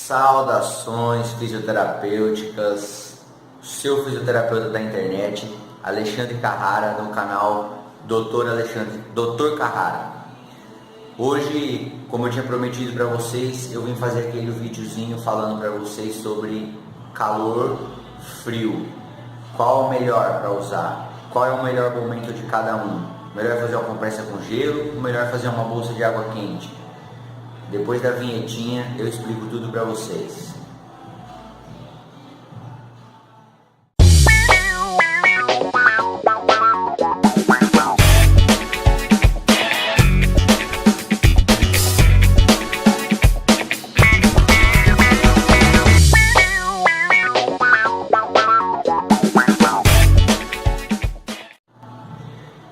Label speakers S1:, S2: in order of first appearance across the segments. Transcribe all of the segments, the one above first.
S1: Saudações fisioterapêuticas, seu fisioterapeuta da internet, Alexandre Carrara, no canal Dr. Carrara. Hoje, como eu tinha prometido para vocês, eu vim fazer aquele videozinho falando para vocês sobre calor, frio. Qual é o melhor para usar? Qual é o melhor momento de cada um? Melhor fazer uma compressa com gelo ou melhor fazer uma bolsa de água quente? Depois da vinhetinha eu explico tudo para vocês.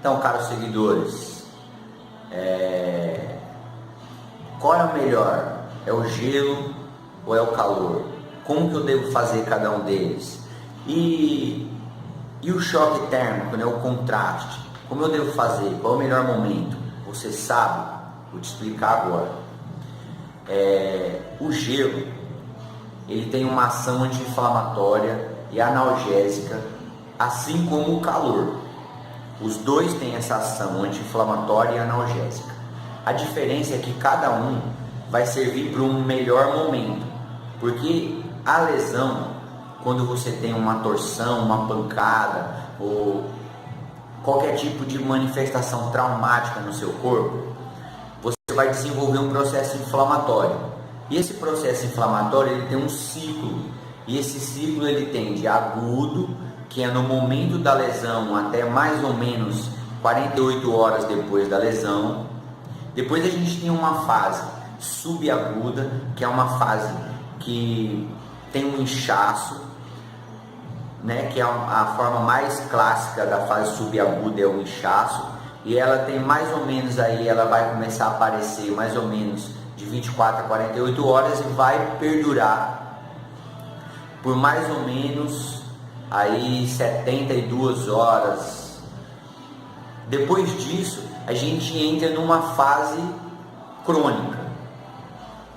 S1: Então, caros seguidores, qual é o melhor? É o gelo ou é o calor? Como que eu devo fazer cada um deles? E o choque térmico, né? O contraste, como eu devo fazer? Qual é o melhor momento? Você sabe? Vou te explicar agora. O gelo, ele tem uma ação anti-inflamatória e analgésica, assim como o calor. Os dois têm essa ação anti-inflamatória e analgésica. A diferença é que cada um vai servir para um melhor momento, porque a lesão, quando você tem uma torção, uma pancada ou qualquer tipo de manifestação traumática no seu corpo, você vai desenvolver um processo inflamatório. E esse processo inflamatório, ele tem um ciclo, e esse ciclo ele tem de agudo, que é no momento da lesão até mais ou menos 48 horas depois da lesão. Depois a gente tem uma fase subaguda, que é uma fase que tem um inchaço, né, que é a forma mais clássica da fase subaguda, é o inchaço, e ela tem mais ou menos aí, ela vai começar a aparecer mais ou menos de 24 a 48 horas e vai perdurar por mais ou menos aí 72 horas. Depois disso, a gente entra numa fase crônica,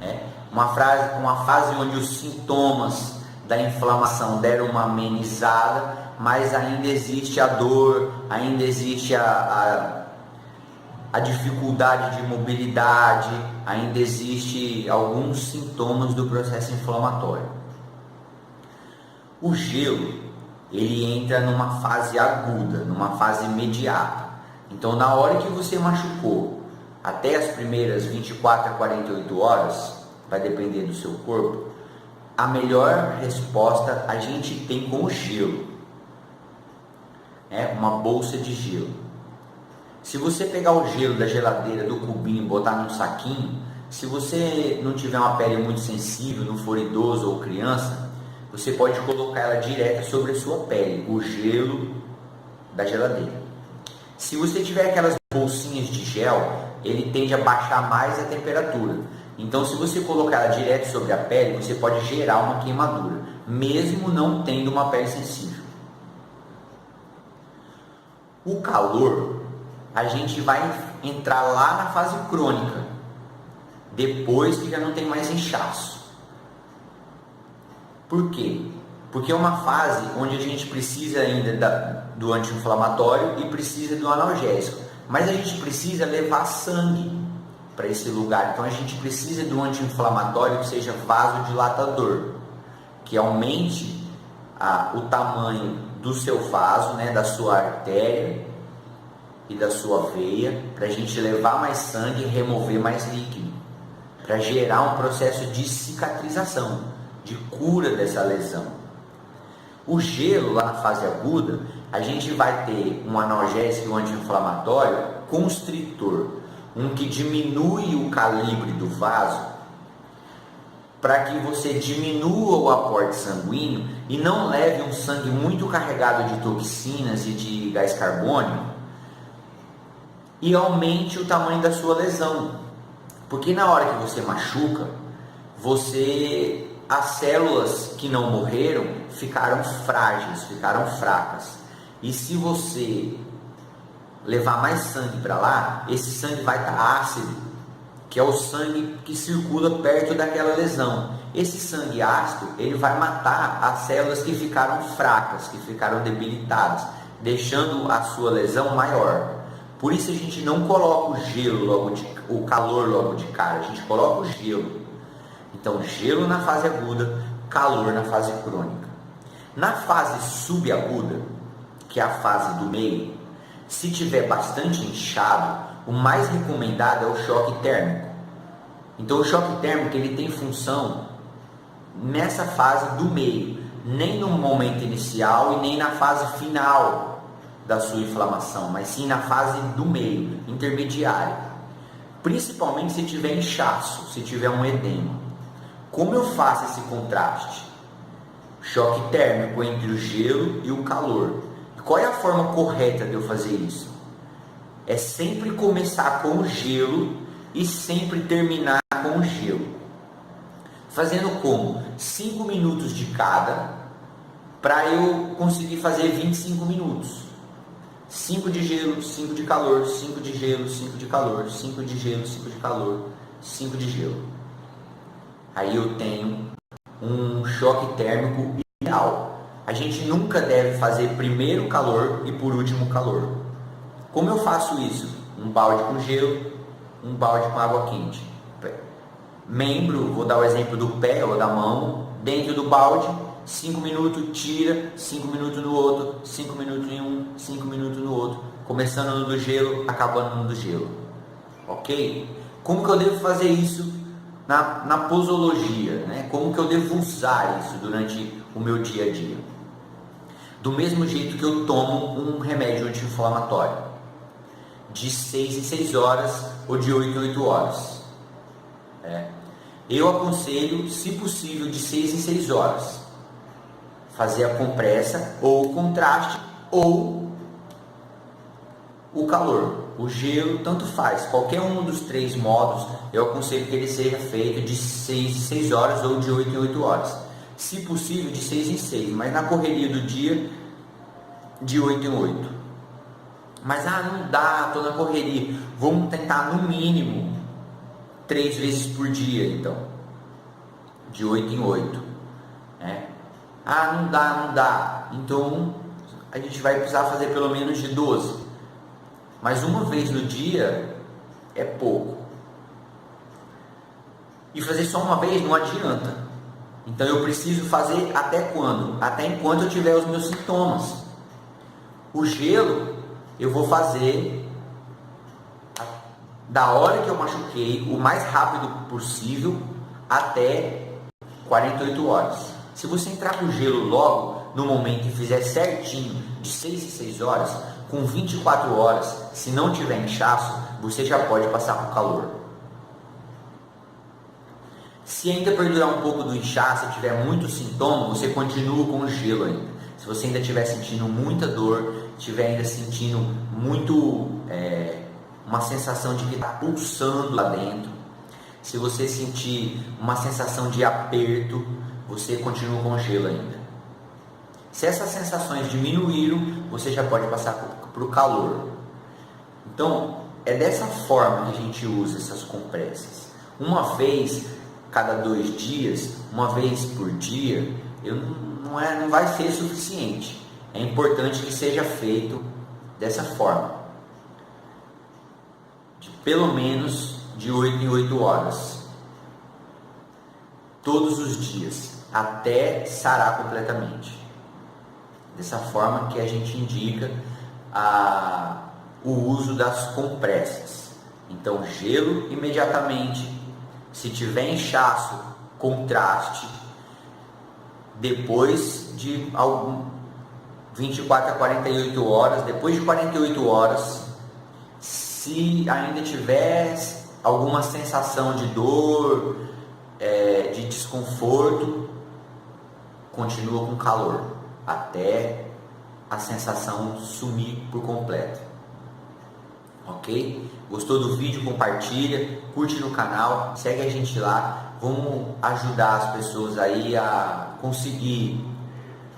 S1: né? Uma fase onde os sintomas da inflamação deram uma amenizada, mas ainda existe a dor, ainda existe a dificuldade de mobilidade, ainda existe alguns sintomas do processo inflamatório. O gelo, ele entra numa fase aguda, numa fase imediata. Então, na hora que você machucou, até as primeiras 24 a 48 horas, vai depender do seu corpo, a melhor resposta a gente tem com o gelo. Uma bolsa de gelo. Se você pegar o gelo da geladeira, do cubinho, botar num saquinho, se você não tiver uma pele muito sensível, não for idoso ou criança, você pode colocar ela direto sobre a sua pele, o gelo da geladeira. Se você tiver aquelas bolsinhas de gel, ele tende a baixar mais a temperatura. Então, se você colocar ela direto sobre a pele, você pode gerar uma queimadura, mesmo não tendo uma pele sensível. O calor, a gente vai entrar lá na fase crônica, depois que já não tem mais inchaço. Por quê? Porque é uma fase onde a gente precisa ainda do anti-inflamatório e precisa do analgésico. Mas a gente precisa levar sangue para esse lugar. Então a gente precisa do anti-inflamatório que seja vasodilatador, que aumente o tamanho do seu vaso, né, da sua artéria e da sua veia, para a gente levar mais sangue e remover mais líquido, para gerar um processo de cicatrização, de cura dessa lesão. O gelo, lá na fase aguda, a gente vai ter um analgésico e um anti-inflamatório constritor, um que diminui o calibre do vaso, para que você diminua o aporte sanguíneo e não leve um sangue muito carregado de toxinas e de gás carbônico e aumente o tamanho da sua lesão. Porque na hora que você machuca, as células que não morreram ficaram frágeis, ficaram fracas. E se você levar mais sangue para lá, esse sangue vai estar ácido que é o sangue que circula perto daquela lesão. Esse sangue ácido, ele vai matar as células que ficaram fracas, que ficaram debilitadas, deixando a sua lesão maior. Por isso a gente não coloca o calor logo de cara, a gente coloca o gelo. Então, gelo na fase aguda, calor na fase crônica. Na fase subaguda, que é a fase do meio, se tiver bastante inchado, o mais recomendado é o choque térmico. Então o choque térmico ele tem função nessa fase do meio, nem no momento inicial e nem na fase final da sua inflamação, mas sim na fase do meio, intermediária. Principalmente se tiver inchaço, se tiver um edema. Como eu faço esse contraste? Choque térmico entre o gelo e o calor. Qual é a forma correta de eu fazer isso? É sempre começar com o gelo e sempre terminar com o gelo. Fazendo como? 5 minutos de cada, para eu conseguir fazer 25 minutos. 5 de gelo, 5 de calor, 5 de gelo, 5 de calor, 5 de gelo, 5 de calor, 5 de gelo. Aí eu tenho um choque térmico ideal. A gente nunca deve fazer primeiro calor e por último calor. Como eu faço isso? Um balde com gelo, um balde com água quente. Membro, vou dar o exemplo do pé ou da mão, dentro do balde, 5 minutos, tira, 5 minutos no outro, 5 minutos em um, 5 minutos no outro, começando no do gelo, acabando no do gelo. Ok? Como que eu devo fazer isso na posologia? Né? Como que eu devo usar isso durante o meu dia a dia? Do mesmo jeito que eu tomo um remédio anti-inflamatório, de 6 em 6 horas ou de 8 em 8 horas. Eu aconselho, se possível, de 6 em 6 horas. Fazer a compressa, ou o contraste, ou o calor. O gelo, tanto faz. Qualquer um dos 3 modos, eu aconselho que ele seja feito de 6 em 6 horas ou de 8 em 8 horas. Se possível, de 6 em 6, mas na correria do dia, de 8 em 8. Mas não dá, estou na correria. Vamos tentar no mínimo 3 vezes por dia, então, de 8 em 8. Não dá. Então a gente vai precisar fazer pelo menos de 12. Mas uma vez no dia é pouco. E fazer só uma vez não adianta. Então eu preciso fazer até quando? Até enquanto eu tiver os meus sintomas. O gelo eu vou fazer da hora que eu machuquei, o mais rápido possível, até 48 horas. Se você entrar com gelo logo, no momento, e fizer certinho, de 6 em 6 horas, com 24 horas, se não tiver inchaço, você já pode passar com calor. Se ainda perdurar um pouco do inchaço, se tiver muito sintoma, você continua com o gelo ainda. Se você ainda estiver sentindo muita dor, estiver ainda sentindo uma sensação de que está pulsando lá dentro, se você sentir uma sensação de aperto, você continua com gelo ainda. Se essas sensações diminuíram, você já pode passar para o calor. Então, é dessa forma que a gente usa essas compressas. Uma vez cada 2 dias, uma vez por dia, não vai ser suficiente. É importante que seja feito dessa forma, de pelo menos de 8 em 8 horas, todos os dias, até sarar completamente. Dessa forma que a gente indica o uso das compressas. Então, gelo imediatamente. Se tiver inchaço, contraste. Depois de 24 a 48 horas, depois de 48 horas, se ainda tiver alguma sensação de dor, de desconforto, continua com calor, até a sensação sumir por completo. Ok? Gostou do vídeo? Compartilha, curte no canal, segue a gente lá. Vamos ajudar as pessoas aí a conseguir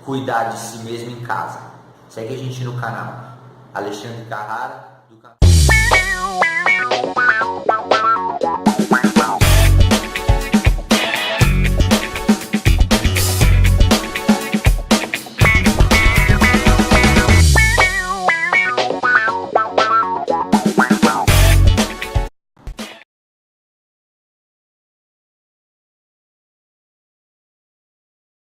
S1: cuidar de si mesmo em casa. Segue a gente no canal. Alexandre Carrara.